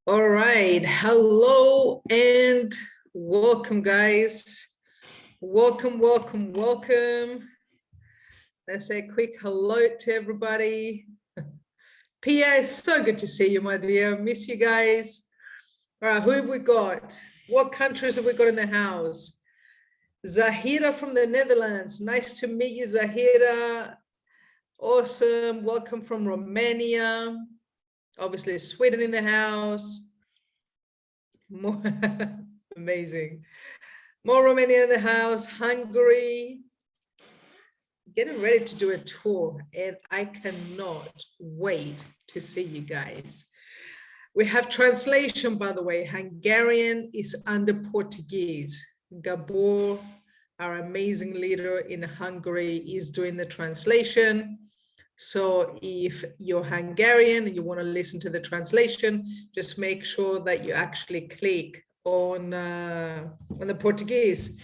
All right. Hello and welcome, guys. Welcome, welcome, welcome. Let's say a quick hello to everybody. Pia, it's so good to see you, my dear. Miss you guys. All right, who have we got? What countries have we got in the house? Zahira from the Netherlands. Nice to meet you, Zahira. Awesome. Welcome from Romania. Obviously, Sweden in the house. More amazing. More Romania in the house. Hungary. Getting ready to do a tour, and I cannot wait to see you guys. We have translation, by the way. Hungarian is under Portuguese. Gabor, our amazing leader in Hungary, is doing the translation. So if you're Hungarian and you want to listen to the translation, just make sure that you actually click on the Portuguese.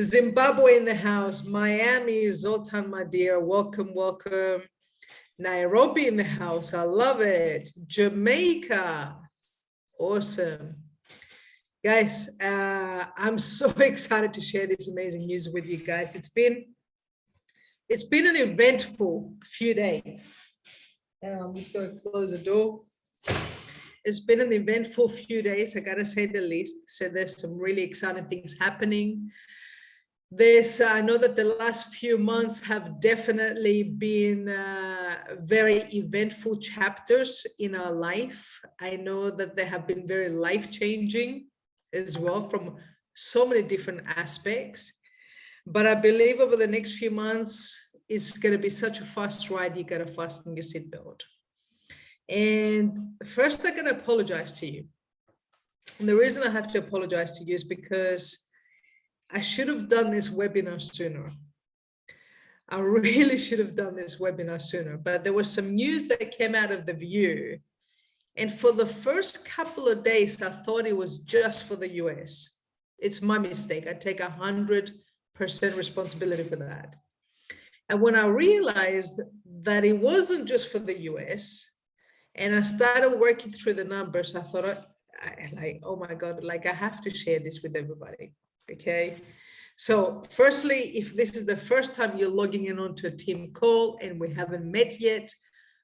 Zimbabwe in the house. Miami, Zoltan, my dear. Welcome, welcome. Nairobi in the house. I love it. Jamaica. Awesome. Guys, I'm so excited to share this amazing news with you guys. It's been an eventful few days. I'm just going to close the door. It's been an eventful few days, I gotta say the least. So there's some really exciting things happening. I know that the last few months have definitely been very eventful chapters in our life. I know that they have been very life-changing as well from so many different aspects. But I believe over the next few months, it's going to be such a fast ride. You got to fasten your seatbelt. And first, I'm going to apologize to you. And the reason I have to apologize to you is because I should have done this webinar sooner. I really should have done this webinar sooner, but there was some news that came out of the View. And for the first couple of days, I thought it was just for the US. It's my mistake. I take 100% responsibility for that. And when I realized that it wasn't just for the US, and I started working through the numbers, I thought, oh my God, like I have to share this with everybody. Okay, so firstly, if this is the first time you're logging in onto a team call and we haven't met yet,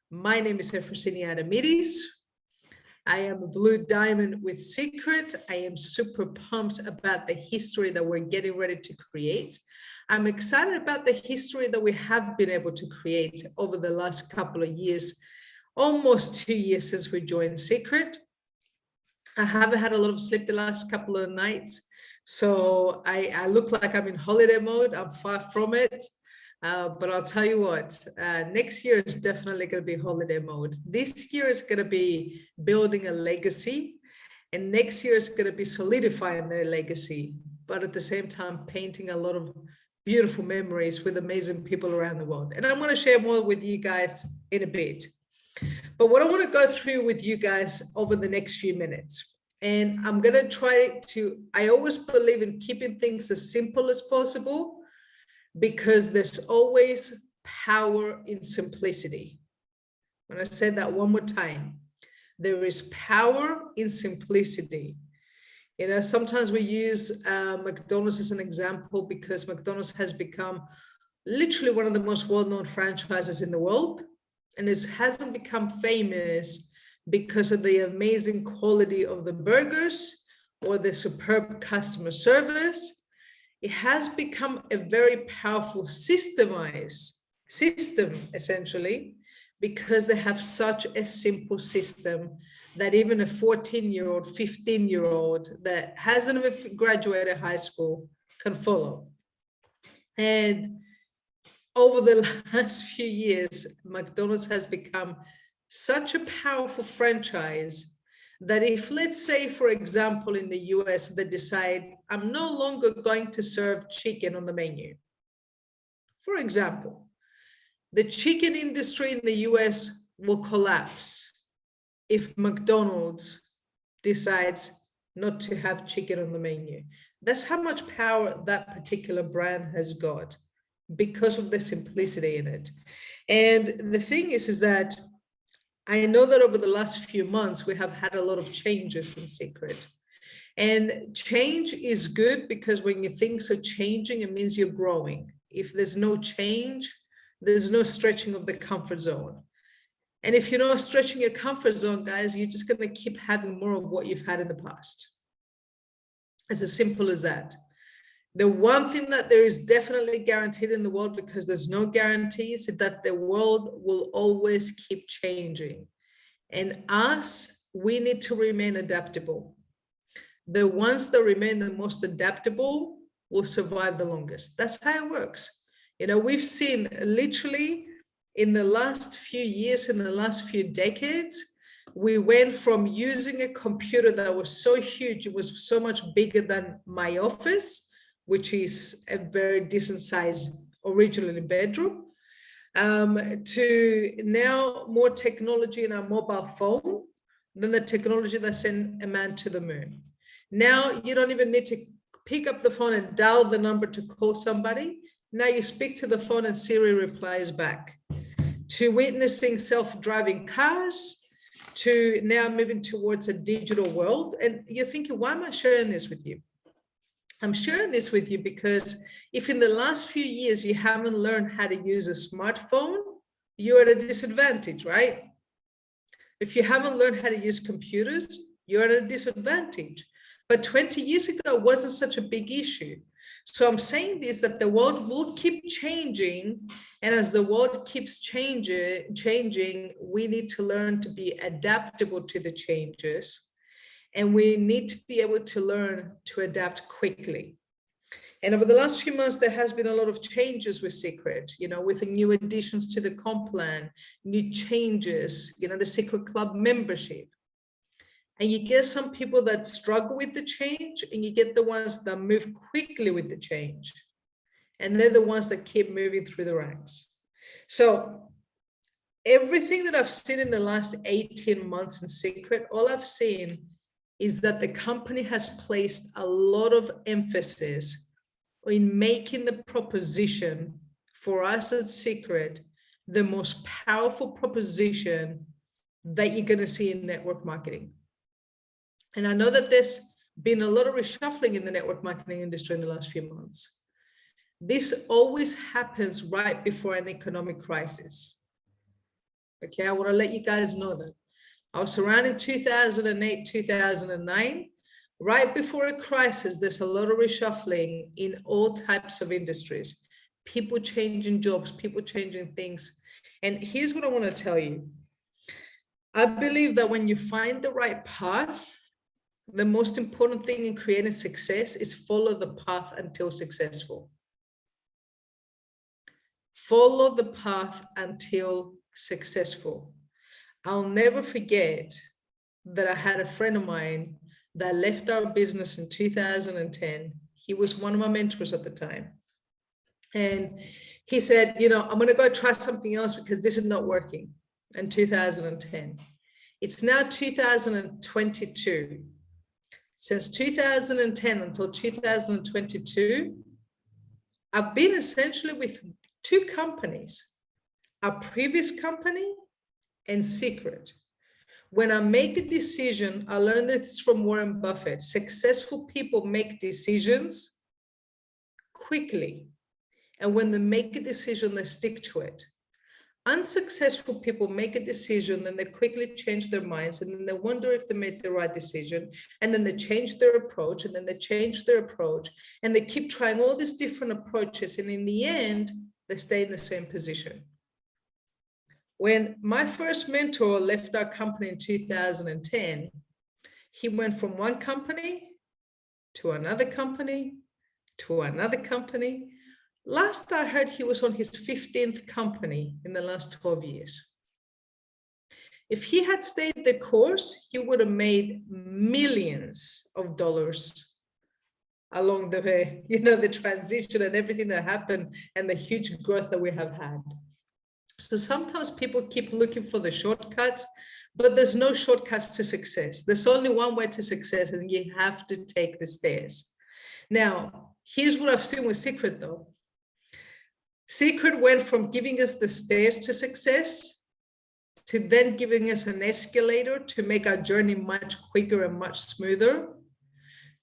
my name is Efrosyni ADAMIDES. I am a Blue Diamond with Secret. I am super pumped about the history that we're getting ready to create. I'm excited about the history that we have been able to create over the last couple of years, almost 2 years since we joined Secret. I haven't had a lot of sleep the last couple of nights. So I look like I'm in holiday mode. I'm far from it. But I'll tell you what, next year is definitely going to be holiday mode. This year is going to be building a legacy. And next year is going to be solidifying their legacy. But at the same time, painting a lot of beautiful memories with amazing people around the world. And I'm going to share more with you guys in a bit. But what I want to go through with you guys over the next few minutes. And I'm going to try to, I always believe in keeping things as simple as possible because there's always power in simplicity. When I say that one more time, there is power in simplicity. You know, sometimes we use McDonald's as an example because McDonald's has become literally one of the most well-known franchises in the world. And it hasn't become famous because of the amazing quality of the burgers or the superb customer service. It has become a very powerful systemized system, essentially, because they have such a simple system that even a 14-year-old, 15-year-old that hasn't even graduated high school can follow. And over the last few years, McDonald's has become such a powerful franchise that if, let's say, for example, in the US, they decide, I'm no longer going to serve chicken on the menu. For example, the chicken industry in the US will collapse if McDonald's decides not to have chicken on the menu. That's how much power that particular brand has got because of the simplicity in it. And the thing is that I know that over the last few months, we have had a lot of changes in Secret. And change is good because when you things are changing, it means you're growing. If there's no change, there's no stretching of the comfort zone. And if you're not stretching your comfort zone, guys, you're just going to keep having more of what you've had in the past. It's as simple as that. The one thing that there is definitely guaranteed in the world, because there's no guarantees, is that the world will always keep changing. And us, we need to remain adaptable. The ones that remain the most adaptable will survive the longest. That's how it works. You know, we've seen literally in the last few years, in the last few decades, we went from using a computer that was so huge, it was so much bigger than my office, which is a very decent size originally bedroom, to now more technology in our mobile phone than the technology that sent a man to the moon. Now you don't even need to pick up the phone and dial the number to call somebody. Now you speak to the phone and Siri replies back. To witnessing self-driving cars, to now moving towards a digital world. And you're thinking, why am I sharing this with you? I'm sharing this with you because if in the last few years you haven't learned how to use a smartphone, you're at a disadvantage, right? If you haven't learned how to use computers, you're at a disadvantage. But 20 years ago, it wasn't such a big issue. So I'm saying this, that the world will keep changing. And as the world keeps changing, we need to learn to be adaptable to the changes. And we need to be able to learn to adapt quickly. And over the last few months, there has been a lot of changes with Secret, you know, with the new additions to the comp plan, new changes, you know, the Secret Club membership. And you get some people that struggle with the change, and you get the ones that move quickly with the change. And they're the ones that keep moving through the ranks. So everything that I've seen in the last 18 months in Secret, all I've seen is that the company has placed a lot of emphasis in making the proposition for us at Secret the most powerful proposition that you're going to see in network marketing. And I know that there's been a lot of reshuffling in the network marketing industry in the last few months. This always happens right before an economic crisis. Okay, I want to let you guys know that. I was around in 2008, 2009. Right before a crisis, there's a lot of reshuffling in all types of industries. People changing jobs, people changing things. And here's what I want to tell you. I believe that when you find the right path, the most important thing in creating success is follow the path until successful. Follow the path until successful. I'll never forget that I had a friend of mine that left our business in 2010. He was one of my mentors at the time. And he said, you know, I'm going to go try something else because this is not working in 2010. It's now 2022. Since 2010 until 2022, I've been essentially with two companies, our previous company and Secret. When I make a decision, I learned this from Warren Buffett. Successful people make decisions quickly. And when they make a decision, they stick to it. Unsuccessful people make a decision, then they quickly change their minds, and then they wonder if they made the right decision, and then they change their approach, and then they change their approach, and they keep trying all these different approaches, and in the end, they stay in the same position. When my first mentor left our company in 2010, he went from one company to another company to another company. Last I heard, he was on his 15th company in the last 12 years. If he had stayed the course, he would have made millions of dollars along the way, you know, the transition and everything that happened and the huge growth that we have had. So sometimes people keep looking for the shortcuts, but there's no shortcuts to success. There's only one way to success, and you have to take the stairs. Now, here's what I've seen with Secret though. Secret went from giving us the stairs to success to then giving us an escalator to make our journey much quicker and much smoother,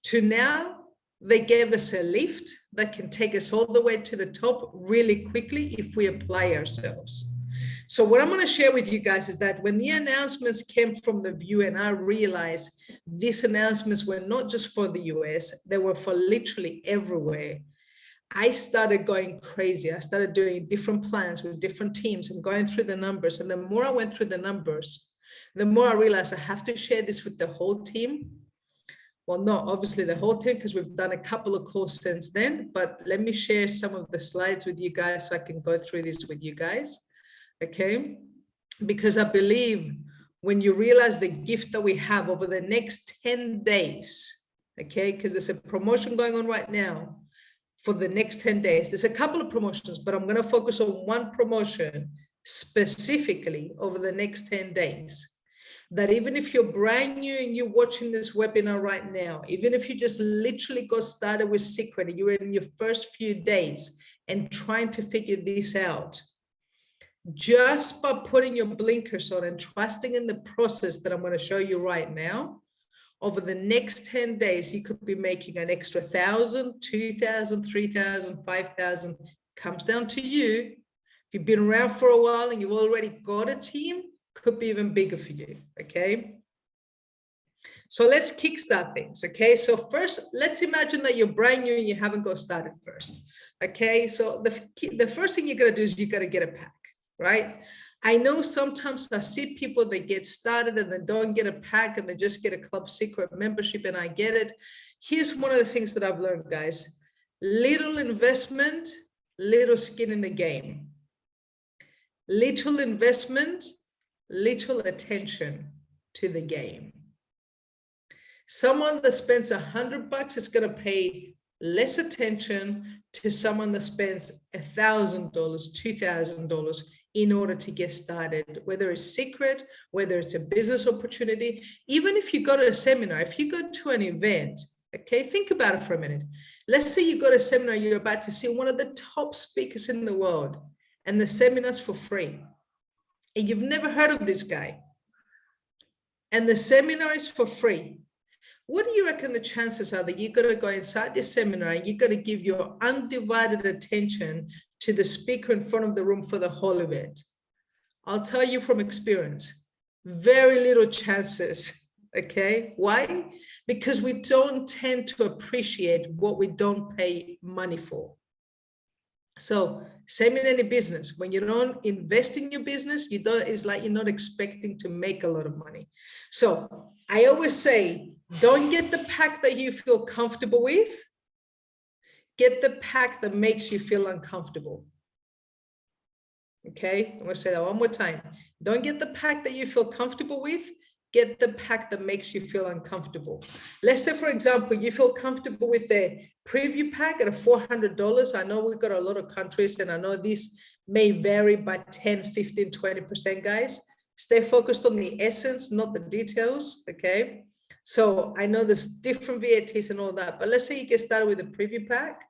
to now they gave us a lift that can take us all the way to the top really quickly if we apply ourselves. So what I'm going to share with you guys is that when the announcements came from the View, and I realized these announcements were not just for the US, they were for literally everywhere, I started going crazy. I started doing different plans with different teams and going through the numbers. And the more I went through the numbers, the more I realized I have to share this with the whole team. Well, not obviously the whole team, because we've done a couple of calls since then, but let me share some of the slides with you guys so I can go through this with you guys. Okay, because I believe when you realize the gift that we have over the next 10 days, okay, because there's a promotion going on right now for the next 10 days. There's a couple of promotions, but I'm going to focus on one promotion specifically over the next 10 days. That even if you're brand new and you're watching this webinar right now, even if you just literally got started with Secret and you're in your first few days and trying to figure this out, just by putting your blinkers on and trusting in the process that I'm going to show you right now, over the next 10 days, you could be making an extra 1,000, 2,000, 3,000, 5,000. Comes down to you. If you've been around for a while and you've already got a team, could be even bigger for you, okay? So let's kickstart things, okay? So first, let's imagine that you're brand new and you haven't got started first, okay? So the first thing you gotta do is you gotta get a pack, right? I know sometimes I see people that get started and then don't get a pack and they just get a Club Secret membership, and I get it. Here's one of the things that I've learned, guys. Little investment, little skin in the game. Little investment, little attention to the game. Someone that spends $100 is going to pay less attention to someone that spends $1,000, $2,000 in order to get started, whether it's Secret, whether it's a business opportunity. Even if you go to a seminar, if you go to an event, okay, think about it for a minute. Let's say you go to a seminar, you're about to see one of the top speakers in the world, and the seminar's for free. And you've never heard of this guy, and the seminar is for free. What do you reckon the chances are that you're going to go inside this seminar and you're going to give your undivided attention to the speaker in front of the room for the whole event? I'll tell you from experience, very little chances, okay? Why? Because we don't tend to appreciate what we don't pay money for. So same in any business, when you don't invest in your business, it's like you're not expecting to make a lot of money. So I always say, don't get the pack that you feel comfortable with. Get the pack that makes you feel uncomfortable. Okay, I'm going to say that one more time. Don't get the pack that you feel comfortable with. Get the pack that makes you feel uncomfortable. Let's say, for example, you feel comfortable with the preview pack at $400. I know we've got a lot of countries, and I know this may vary by 10, 15, 20%, guys. Stay focused on the essence, not the details, okay? So I know there's different VATs and all that, but let's say you get started with a preview pack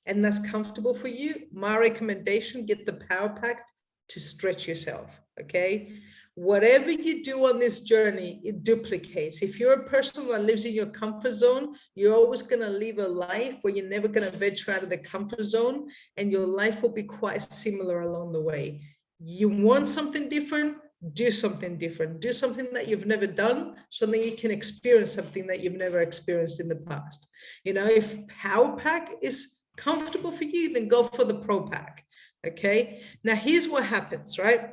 and that's comfortable for you. My recommendation, get the power pack to stretch yourself, okay? Whatever you do on this journey, it duplicates. If you're a person that lives in your comfort zone, you're always going to live a life where you're never going to venture out of the comfort zone, and your life will be quite similar along the way. You want something different, do something different. Do something that you've never done so that you can experience something that you've never experienced in the past. You know, if Power Pack is comfortable for you, then go for the Pro Pack. Okay. Now, here's what happens, right?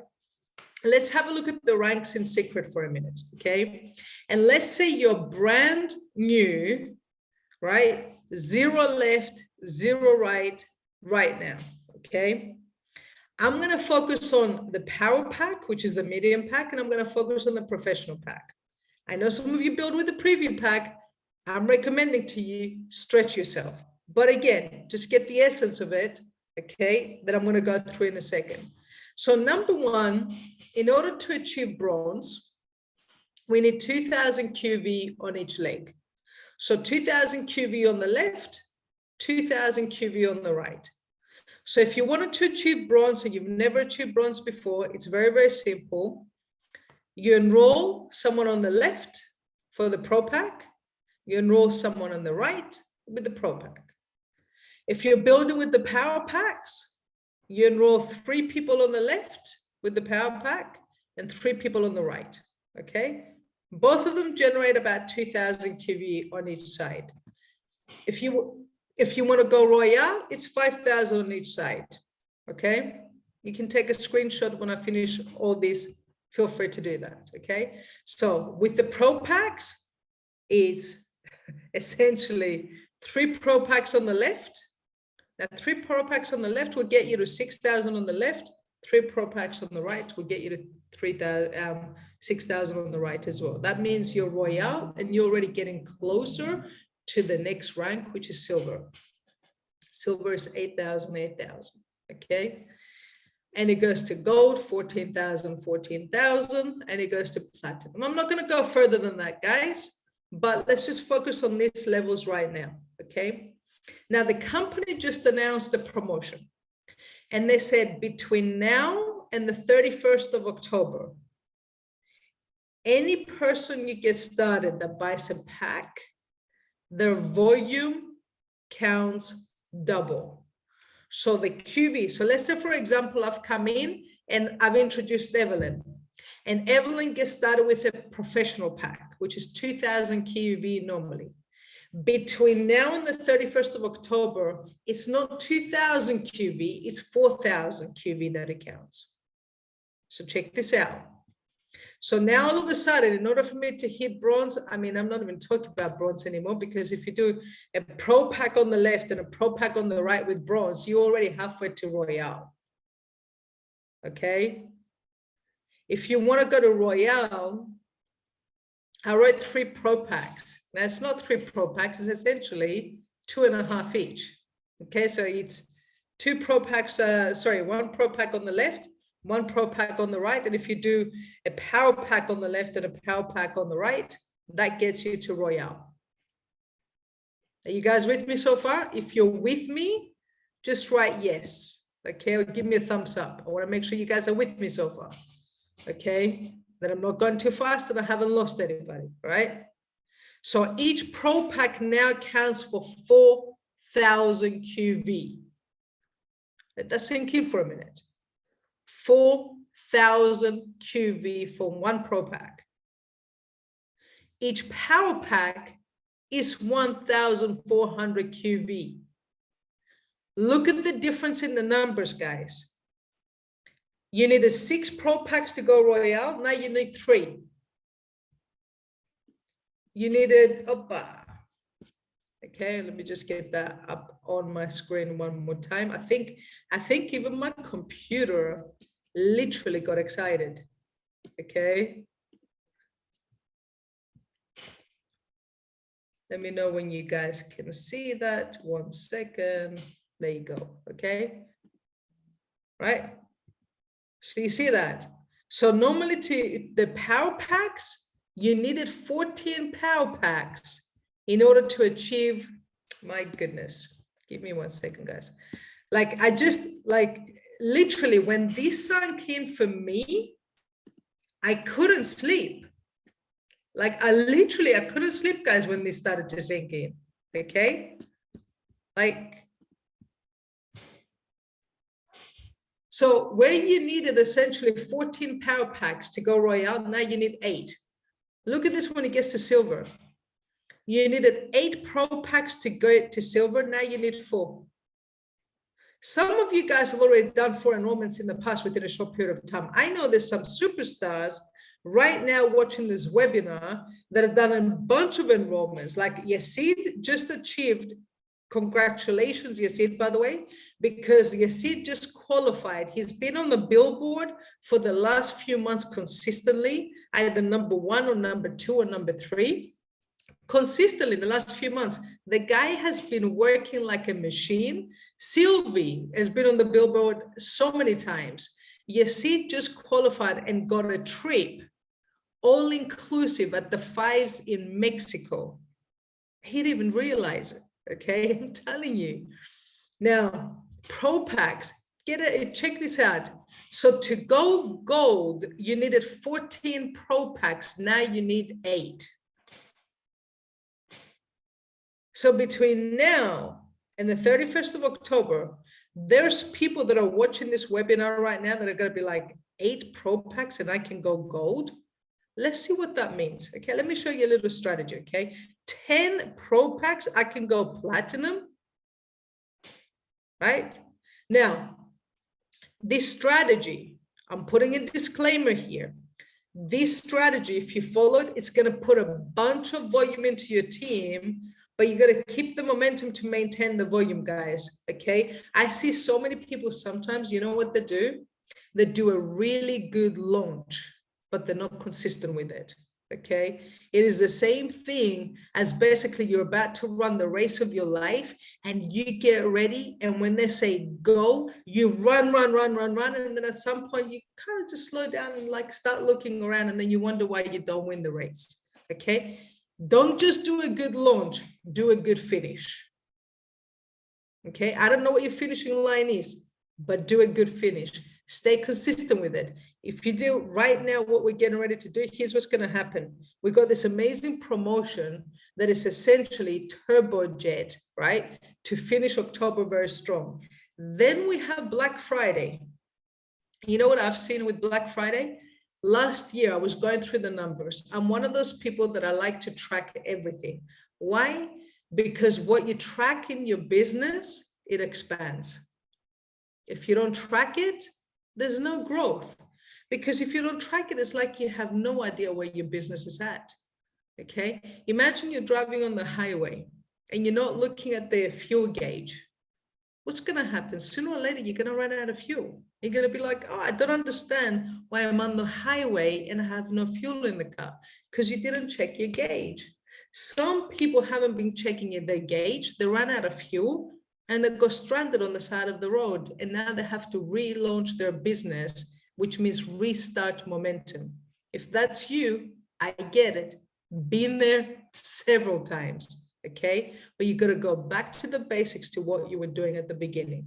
Let's have a look at the ranks in Secret for a minute, okay? And let's say you're brand new, right? 0 left, 0 right now, okay? I'm going to focus on the Power Pack, which is the medium pack, and I'm going to focus on the professional pack. I know some of you build with the preview pack. I'm recommending to you, stretch yourself. But again, just get the essence of it, okay, that I'm going to go through in a second. So number one, in order to achieve bronze, we need 2,000 QV on each leg. So 2,000 QV on the left, 2,000 QV on the right. So if you wanted to achieve bronze and you've never achieved bronze before, it's very, very simple. You enroll someone on the left for the Pro Pack. You enroll someone on the right with the Pro Pack. If you're building with the Power Packs, you enroll 3 people on the left with the Power Pack and 3 people on the right, okay? Both of them generate about 2,000 QV on each side. If you want to go Royale, it's 5,000 on each side, okay? You can take a screenshot when I finish all this. Feel free to do that, okay? So with the Pro Packs, it's essentially 3 Pro Packs on the left. Now 3 Pro Packs on the left will get you to 6,000 on the left. 3 Pro Packs on the right will get you to 6,000 on the right as well. That means you're Royale and you're already getting closer to the next rank, which is Silver. Silver is 8,000, 8,000, okay? And it goes to Gold, 14,000, 14,000, and it goes to Platinum. I'm not going to go further than that, guys, but let's just focus on these levels right now, okay? Now, the company just announced a promotion, and they said between now and the 31st of October, any person you get started that buys a pack, their volume counts double. So the QV, so let's say, for example, I've come in and I've introduced Evelyn, and Evelyn gets started with a professional pack, which is 2,000 QV normally. Between now and the 31st of October, it's not 2,000 QV, it's 4,000 QV that it counts. So check this out. So now all of a sudden, in order for me to hit bronze, I mean, I'm not even talking about bronze anymore, because if you do a Pro Pack on the left and a Pro Pack on the right with bronze, you're already halfway to Royale. Okay? If you want to go to Royale, I wrote 3 Pro Packs. Now, it's not 3 Pro Packs, it's essentially 2.5 each. Okay, so it's 2 Pro Packs, 1 Pro Pack on the left, 1 Pro Pack on the right. And if you do a Power Pack on the left and a Power Pack on the right, that gets you to Royale. Are you guys with me so far? If you're with me, just write yes. Okay, or give me a thumbs up. I want to make sure you guys are with me so far. Okay, that I'm not going too fast and I haven't lost anybody, right? So each Pro Pack now counts for 4,000 QV. Let that sink in for a minute. 4,000 QV for 1 Pro Pack. Each Power Pack is 1,400 QV. Look at the difference in the numbers, guys. You needed 6 Pro Packs to go Royale. Now you need 3. You needed, okay, let me just get that up on my screen one more time. I think even my computer literally got excited. Okay. Let me know when you guys can see that. 1 second. There you go. Okay. Right. So you see that. So normally to the Power Packs, you needed 14 Power Packs in order to achieve, my goodness, give me 1 second, guys. Like, I just, like, literally, when this sunk in for me, I couldn't sleep. Like, I couldn't sleep, guys, when this started to sink in, okay? Like, so where you needed essentially 14 Power Packs to go Royale, now you need 8. Look at this when it gets to Silver. You needed 8 Pro Packs to go to Silver, now you need 4. Some of you guys have already done 4 enrollments in the past within a short period of time. I know there's some superstars right now watching this webinar that have done a bunch of enrollments. Like Yasid just achieved, congratulations, Yasid, by the way, because Yasid just qualified. He's been on the billboard for the last few months consistently, either number 1 or number 2 or number 3. Consistently in the last few months, the guy has been working like a machine. Sylvie has been on the billboard so many times. Yasid just qualified and got a trip, all inclusive at the 5s in Mexico. He didn't even realize it, okay? I'm telling you. Now, Pro Packs, check this out. So to go gold, you needed 14 pro packs. Now you need 8. So between now and the 31st of October, there's people that are watching this webinar right now that are going to be like, 8 pro packs and I can go gold. Let's see what that means. Okay, let me show you a little strategy. Okay, 10 pro packs, I can go platinum. Right now, this strategy, I'm putting a disclaimer here. This strategy, if you follow it, it's going to put a bunch of volume into your team, but you got to keep the momentum to maintain the volume, guys. Okay, I see so many people sometimes, you know what they do? They do a really good launch, but they're not consistent with it. Okay, it is the same thing as basically you're about to run the race of your life and you get ready, and when they say go, you run, and then at some point you kind of just slow down and like start looking around, and then you wonder why you don't win the race. Okay, don't just do a good launch, do a good finish. Okay, I don't know what your finishing line is, but do a good finish. Stay consistent with it. If you do right now what we're getting ready to do, here's what's going to happen. We've got this amazing promotion that is essentially turbojet, right? To finish October very strong. Then we have Black Friday. You know what I've seen with Black Friday? Last year, I was going through the numbers. I'm one of those people that I like to track everything. Why? Because what you track in your business, it expands. If you don't track it, there's no growth. Because if you don't track it, it's like you have no idea where your business is at. Okay, imagine you're driving on the highway and you're not looking at the fuel gauge. What's going to happen? Sooner or later, you're going to run out of fuel. You're going to be like, oh, I don't understand why I'm on the highway and I have no fuel in the car, because you didn't check your gauge. Some people haven't been checking their gauge. They run out of fuel and they go stranded on the side of the road. And now they have to relaunch their business, which means restart momentum. If that's you, I get it. Been there several times, okay? But you got to go back to the basics, to what you were doing at the beginning.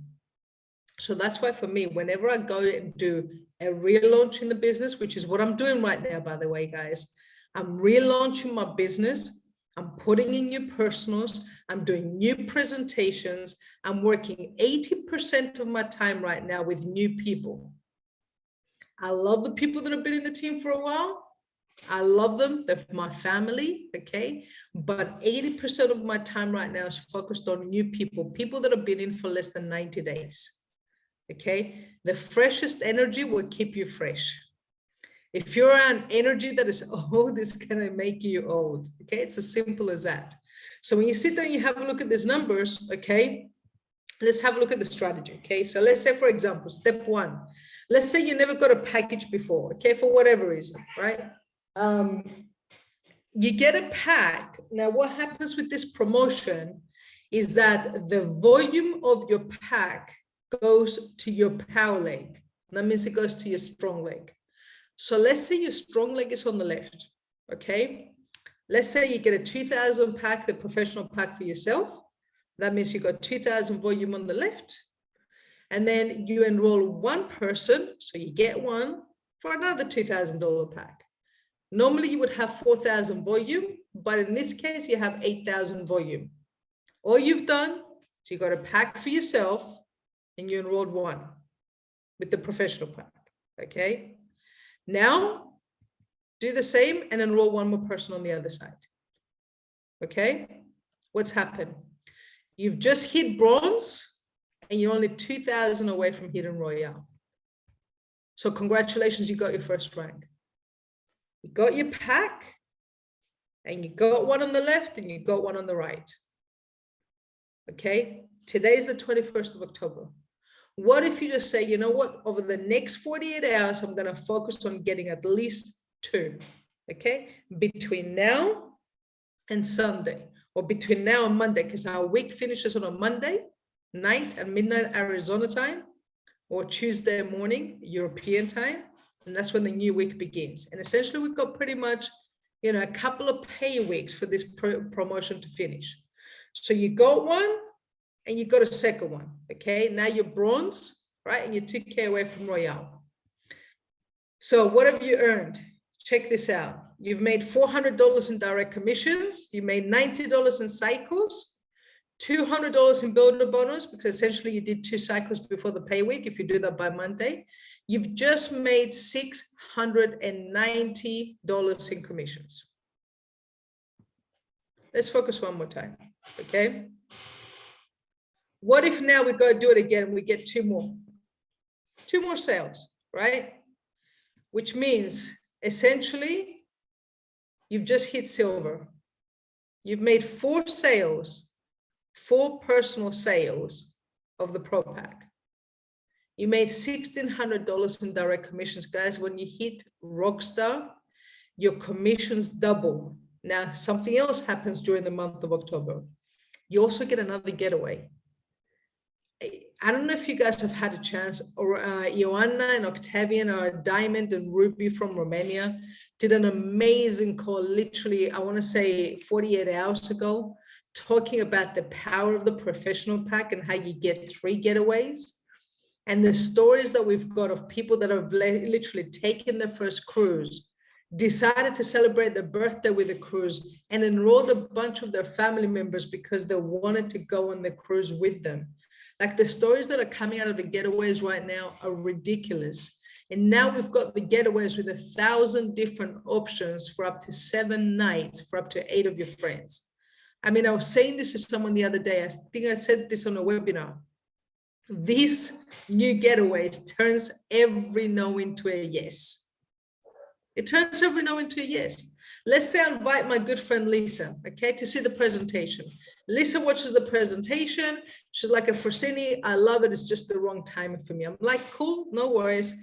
So that's why for me, whenever I go and do a relaunch in the business, which is what I'm doing right now, by the way, guys, I'm relaunching my business. I'm putting in new personals. I'm doing new presentations. I'm working 80% of my time right now with new people. I love the people that have been in the team for a while. I love them. They're my family, okay? But 80% of my time right now is focused on new people, people that have been in for less than 90 days, okay? The freshest energy will keep you fresh. If you're around energy that is old, it's gonna make you old, okay? It's as simple as that. So when you sit there and you have a look at these numbers, okay? Let's have a look at the strategy, okay? So let's say, for example, step 1, let's say you never got a package before, okay? For whatever reason, right? You get a pack. Now, what happens with this promotion is that the volume of your pack goes to your power leg. That means it goes to your strong leg. So let's say your strong leg is on the left, okay? Let's say you get a 2,000 pack, the professional pack for yourself. That means you got 2,000 volume on the left. And then you enroll one person, so you get one for another $2,000 pack. Normally you would have 4,000 volume, but in this case you have 8,000 volume. All you've done is you got a pack for yourself and you enrolled one with the professional pack, okay? Now do the same and enroll one more person on the other side, okay? What's happened? You've just hit bronze and you're only 2,000 away from hitting Royale. So congratulations, you got your first rank. You got your pack and you got one on the left and you got one on the right. Okay, today is the 21st of October. What if you just say, you know what, over the next 48 hours, I'm going to focus on getting at least 2, okay, between now and Sunday, or between now and Monday, because our week finishes on a Monday night at midnight Arizona time, or Tuesday morning European time. And that's when the new week begins. And essentially we've got pretty much, you know, a couple of pay weeks for this promotion to finish. So you got one and you got a second one, okay? Now you're bronze, right? And you're 2K away from Royale. So what have you earned? Check this out. You've made $400 in direct commissions. You made $90 in cycles, $200 in builder bonus, because essentially you did 2 cycles before the pay week. If you do that by Monday, you've just made $690 in commissions. Let's focus one more time, okay? What if now we go do it again and we get 2 more sales, right? Which means essentially you've just hit silver. You've made 4 sales, 4 personal sales of the Pro Pack. You made $1,600 in direct commissions. Guys, when you hit Rockstar, your commissions double. Now, something else happens during the month of October. You also get another getaway. I don't know if you guys have had a chance, or Ioana and Octavian are Diamond and Ruby from Romania did an amazing call, literally, I want to say 48 hours ago, talking about the power of the professional pack and how you get 3 getaways. And the stories that we've got of people that have literally taken their first cruise, decided to celebrate their birthday with a cruise, and enrolled a bunch of their family members because they wanted to go on the cruise with them. Like, the stories that are coming out of the getaways right now are ridiculous. And now we've got the getaways with 1,000 different options for up to 7 nights for up to 8 of your friends. I mean, I was saying this to someone the other day. I think I said this on a webinar. These new getaways turns every no into a yes. It turns every no into a yes. Let's say I invite my good friend Lisa, okay, to see the presentation. Lisa watches the presentation. She's like, Efrosyni, I love it. It's just the wrong time for me. I'm like, cool, no worries.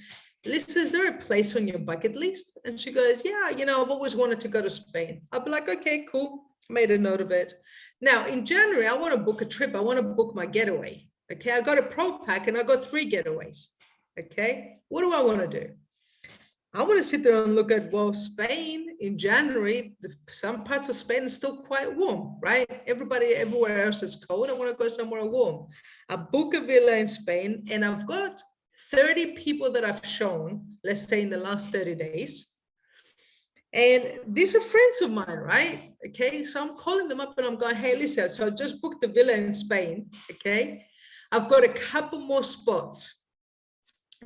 Lisa, is there a place on your bucket list? And she goes, yeah, you know, I've always wanted to go to Spain. I'll be like, okay, cool. Made a note of it. Now, in January, I want to book a trip. I want to book my getaway. Okay, I got a Pro Pack and I got 3 getaways. Okay, what do I want to do? I want to sit there and look at, well, Spain in January, some parts of Spain is still quite warm, right? Everybody, everywhere else is cold. I want to go somewhere warm. I book a villa in Spain and I've got 30 people that I've shown, let's say in the last 30 days. And these are friends of mine, right? Okay, so I'm calling them up and I'm going, hey, listen, so I just booked the villa in Spain, okay? I've got a couple more spots.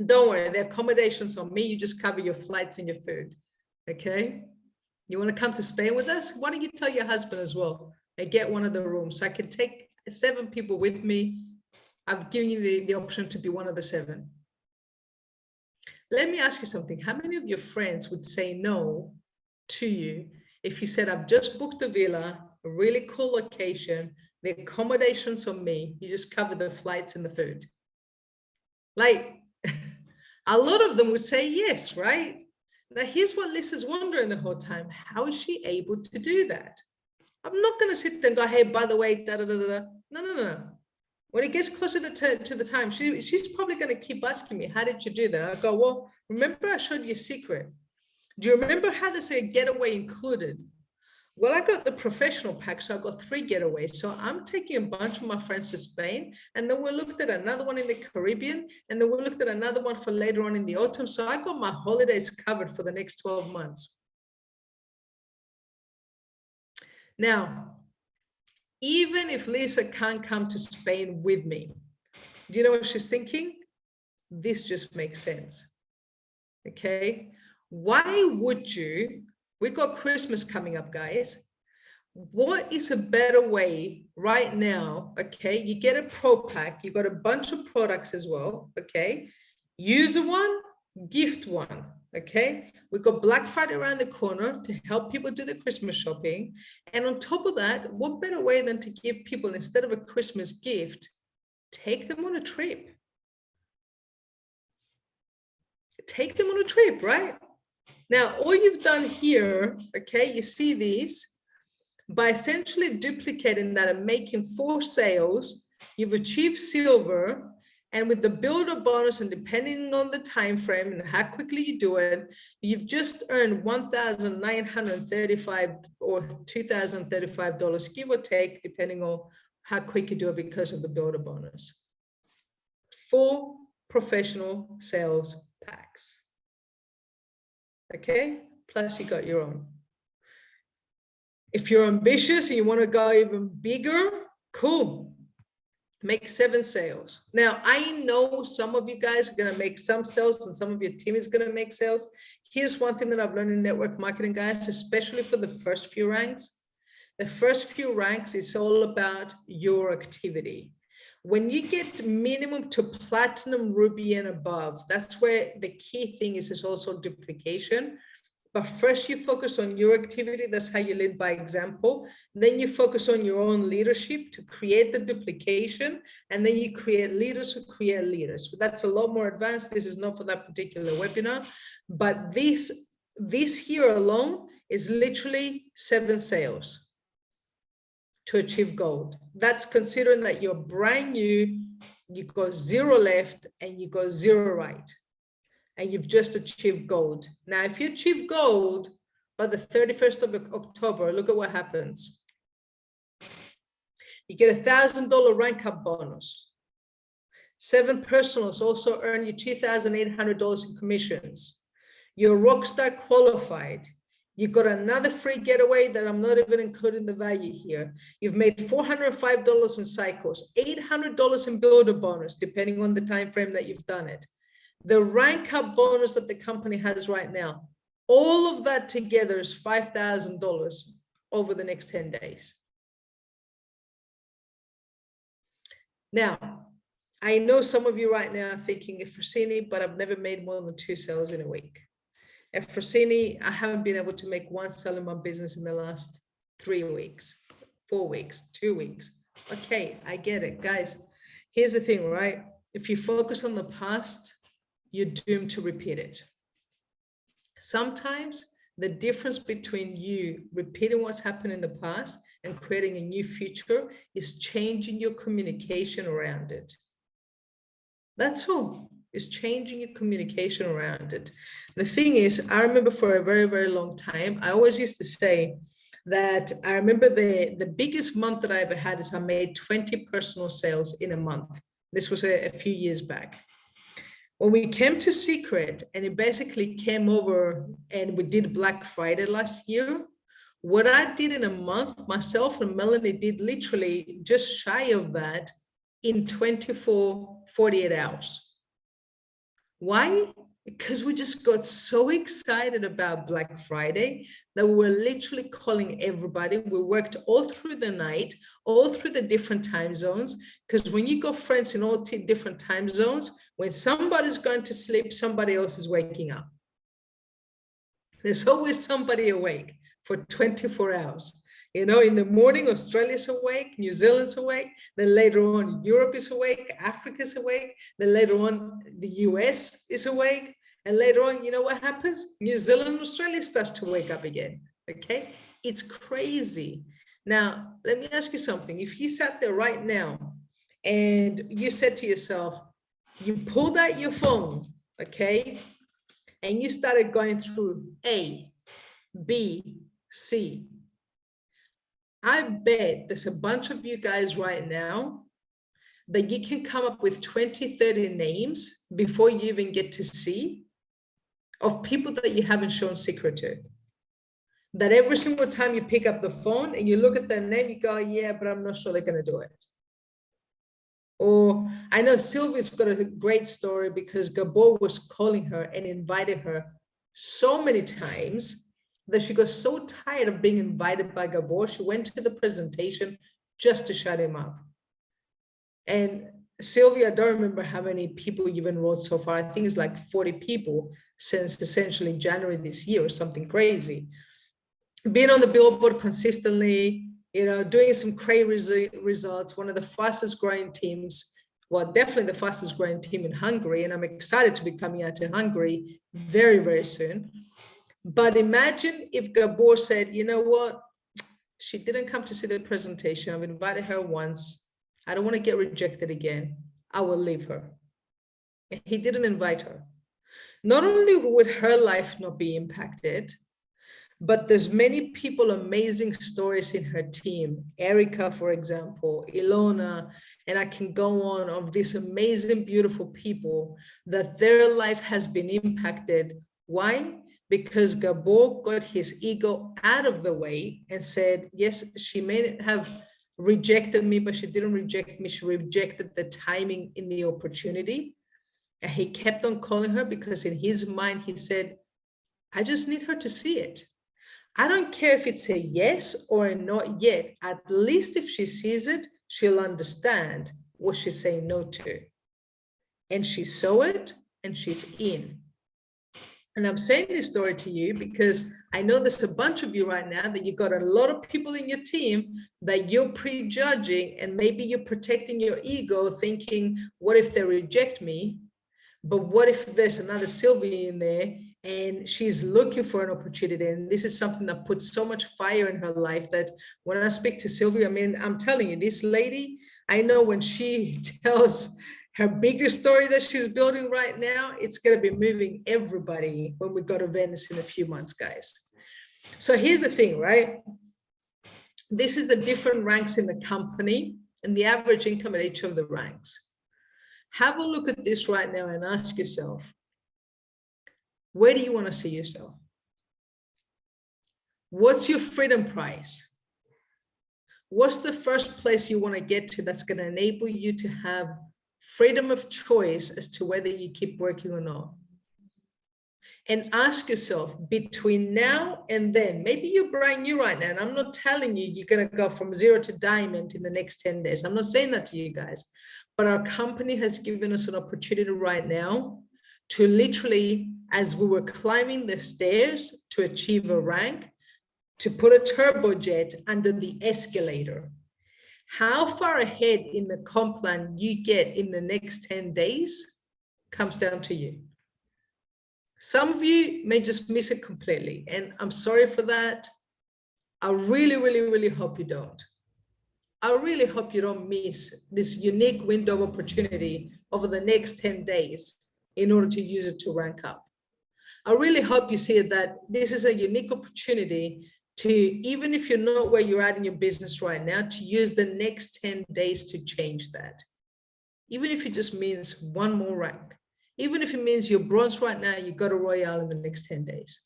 Don't worry, the accommodations on me. You just cover your flights and your food, okay? You want to come to Spain with us? Why don't you tell your husband as well and get one of the rooms so I can take 7 people with me. I've given you the option to be one of the 7. Let me ask you something. How many of your friends would say no to you if you said, I've just booked a villa, a really cool location, the accommodations on me, you just cover the flights and the food? Like, a lot of them would say yes, right? Now, here's what Lisa's wondering the whole time. How is she able to do that? I'm not going to sit there and go, hey, by the way, da, da, da, da. No. When it gets closer to the time, she's probably going to keep asking me, how did you do that? I go, well, remember I showed you a secret. Do you remember how they say getaway included? Well, I got the professional pack, so I got 3 getaways. So I'm taking a bunch of my friends to Spain, and then we looked at another one in the Caribbean, and then we looked at another one for later on in the autumn. So I got my holidays covered for the next 12 months. Now, even if Lisa can't come to Spain with me, do you know what she's thinking? This just makes sense. Okay, why would you? We got Christmas coming up, guys. What is a better way right now? Okay, you get a Pro Pack, you got a bunch of products as well. Okay, use one, gift one. Okay, we've got Black Friday around the corner to help people do the Christmas shopping. And on top of that, what better way than to give people, instead of a Christmas gift, take them on a trip? Take them on a trip, right? Now, all you've done here, okay, you see these, by essentially duplicating that and making 4 sales, you've achieved silver. And with the builder bonus, and depending on the time frame and how quickly you do it, you've just earned $1,935 or $2,035, give or take, depending on how quick you do it because of the builder bonus. 4 professional sales packs. okay? Plus you got your own. If you're ambitious and you want to go even bigger, cool. Make 7 sales. Now, I know some of you guys are going to make some sales and some of your team is going to make sales. Here's one thing that I've learned in network marketing, guys, especially for the first few ranks. The first few ranks is all about your activity. When you get minimum to platinum, ruby and above, that's where the key thing is also duplication. But first you focus on your activity. That's how you lead by example. Then you focus on your own leadership to create the duplication. And then you create leaders who create leaders. But that's a lot more advanced. This is not for that particular webinar. But this here alone is literally 7 sales to achieve gold. That's considering that you're brand new, you got 0 left and you got 0 right. And you've just achieved gold. Now, if you achieve gold by the 31st of October, look at what happens. You get a $1,000 rank up bonus. 7 personals also earn you $2,800 in commissions. You're Rockstar qualified. You got another free getaway that I'm not even including the value here. You've made $405 in cycles, $800 in builder bonus, depending on the time frame that you've done it. The rank up bonus that the company has right now, all of that together is $5,000 over the next 10 days. Now, I know some of you right now are thinking Efrosyni, but I've never made more than 2 sales in a week. Efrosyni, I haven't been able to make 1 sale in my business in the last 3 weeks, 4 weeks, 2 weeks. Okay, I get it, guys. Here's the thing, right? If you focus on the past, you're doomed to repeat it. Sometimes the difference between you repeating what's happened in the past and creating a new future is changing your communication around it. That's all. It's changing your communication around it. The thing is, I remember for a very, very long time, I always used to say that I remember the biggest month that I ever had is I made 20 personal sales in a month. This was a few years back. When we came to Secret and it basically came over and we did Black Friday last year, what I did in a month, myself and Melanie did literally just shy of that in 48 hours. Why? Because we just got so excited about Black Friday that we were literally calling everybody. We worked all through the night, all through the different time zones, because when you got friends in all different time zones, when somebody's going to sleep, somebody else is waking up. There's always somebody awake for 24 hours. You know, in the morning, Australia's awake, New Zealand's awake, then later on, Europe is awake, Africa's awake, then later on, the US is awake, and later on, you know what happens? New Zealand and Australia starts to wake up again, okay? It's crazy. Now, let me ask you something. If you sat there right now and you said to yourself, you pulled out your phone, okay, and you started going through A, B, C, I bet there's a bunch of you guys right now that you can come up with 20, 30 names before you even get to C of people that you haven't shown Secret to. That every single time you pick up the phone and you look at their name, you go, yeah, but I'm not sure they're going to do it. Or I know Sylvia's got a great story because Gabor was calling her and invited her so many times that she got so tired of being invited by Gabor, she went to the presentation just to shut him up. And Sylvia, I don't remember how many people you've enrolled so far. I think it's like 40 people since essentially January this year or something crazy. Being on the billboard consistently, you know, doing some crazy results, one of the fastest growing teams, well, definitely the fastest growing team in Hungary. And I'm excited to be coming out to Hungary very, very soon. But imagine if Gabor said, you know what, she didn't come to see the presentation. I've invited her once. I don't want to get rejected again. I will leave her. And he didn't invite her. Not only would her life not be impacted, but there's many people, amazing stories in her team. Erica, for example, Ilona, and I can go on of these amazing, beautiful people that their life has been impacted. Why? because Gabor got his ego out of the way and said, yes, she may have rejected me, but she didn't reject me. She rejected the timing in the opportunity. And he kept on calling her because in his mind, he said, I just need her to see it. I don't care if it's a yes or a not yet. At least if she sees it, she'll understand what she's saying no to. And she saw it and she's in. And I'm saying this story to you because I know there's a bunch of you right now that you got a lot of people in your team that you're prejudging, and maybe you're protecting your ego thinking, what if they reject me? But what if there's another Sylvia in there and she's looking for an opportunity? And this is something that puts so much fire in her life that when I speak to Sylvia, I mean, I'm telling you, this lady, I know when she tells her biggest story that she's building right now, it's going to be moving everybody when we go to Venice in a few months, guys. So here's the thing, right? This is the different ranks in the company and the average income at each of the ranks. Have a look at this right now and ask yourself, where do you want to see yourself? What's your freedom price? What's the first place you want to get to that's going to enable you to have freedom of choice as to whether you keep working or not? And ask yourself, between now and then, maybe you're brand new right now, and I'm not telling you you're going to go from 0 to diamond in the next 10 days. I'm not saying that to you guys, but our company has given us an opportunity right now to literally, as we were climbing the stairs to achieve a rank, to put a turbojet under the escalator. How far ahead in the comp plan you get in the next 10 days comes down to you. Some of you may just miss it completely, and I'm sorry for that. I really, really, really hope you don't. I really hope you don't miss this unique window of opportunity over the next 10 days in order to use it to rank up. I really hope you see that this is a unique opportunity to, even if you're not where you're at in your business right now, to use the next 10 days to change that. Even if it just means one more rank, even if it means you're bronze right now, you go to Royale in the next 10 days.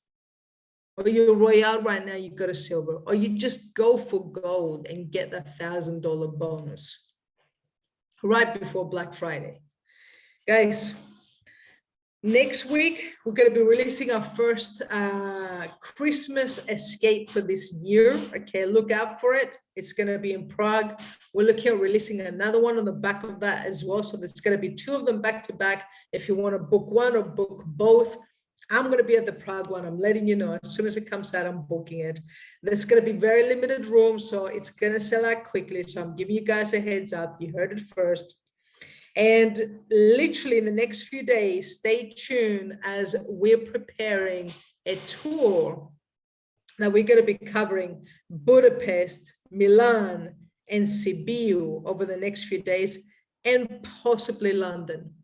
Or you're Royale right now, you go to silver, or you just go for gold and get that $1,000 bonus right before Black Friday. Guys, next week, we're going to be releasing our first Christmas escape for this year. Okay, look out for it. It's going to be in Prague. We're looking at releasing another one on the back of that as well. So there's going to be 2 of them back to back. If you want to book one or book both, I'm going to be at the Prague one. I'm letting you know as soon as it comes out, I'm booking it. There's going to be very limited rooms, so it's going to sell out quickly. So I'm giving you guys a heads up. You heard it first. And literally in the next few days, stay tuned as we're preparing a tour that we're going to be covering Budapest, Milan, and Sibiu over the next few days, and possibly London.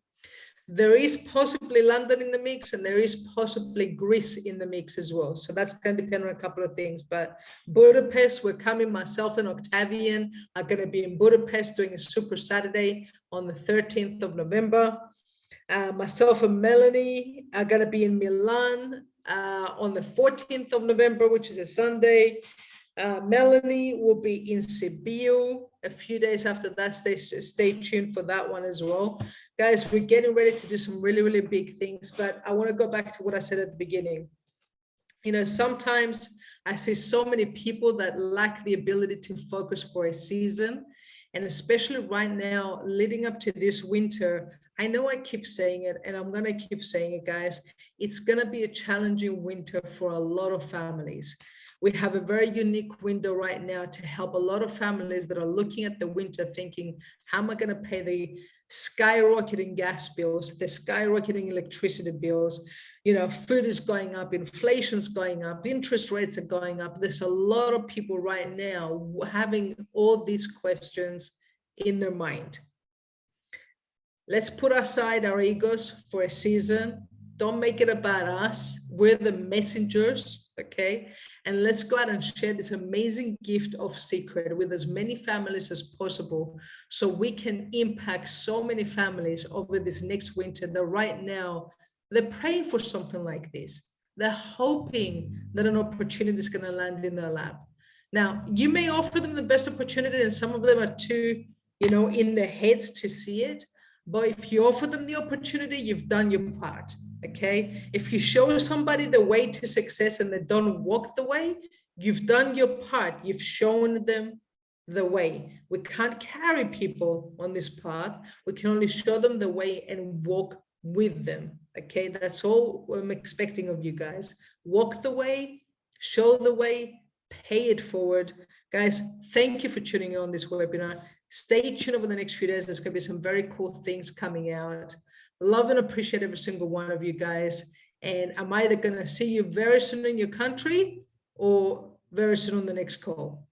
There is possibly London in the mix, and there is possibly Greece in the mix as well. So that's going to depend on a couple of things. But Budapest, we're coming, myself and Octavian are going to be in Budapest doing a Super Saturday on the 13th of November. Myself and Melanie are going to be in Milan on the 14th of November, which is a Sunday. Melanie will be in Sibiu a few days after that. Stay tuned for that one as well. Guys, we're getting ready to do some really, really big things, but I want to go back to what I said at the beginning. You know, sometimes I see so many people that lack the ability to focus for a season. And especially right now, leading up to this winter, I know I keep saying it, and I'm going to keep saying it, guys. It's going to be a challenging winter for a lot of families. We have a very unique window right now to help a lot of families that are looking at the winter thinking, how am I going to pay the skyrocketing gas bills, the skyrocketing electricity bills? You know, food is going up, inflation's going up, interest rates are going up. There's a lot of people right now having all these questions in their mind. Let's put aside our egos for a season. Don't make it about us. We're the messengers, okay? And let's go out and share this amazing gift of secret with as many families as possible, so we can impact so many families over this next winter that right now, they're praying for something like this. They're hoping that an opportunity is going to land in their lap. Now, you may offer them the best opportunity, and some of them are too, in their heads to see it. But if you offer them the opportunity, you've done your part. Okay. If you show somebody the way to success and they don't walk the way, you've done your part. You've shown them the way. We can't carry people on this path. We can only show them the way and walk with them. Okay. That's all I'm expecting of you guys. Walk the way, show the way, pay it forward. Guys, thank you for tuning in on this webinar. Stay tuned over the next few days. There's going to be some very cool things coming out. Love and appreciate every single one of you guys. And I'm either going to see you very soon in your country or very soon on the next call.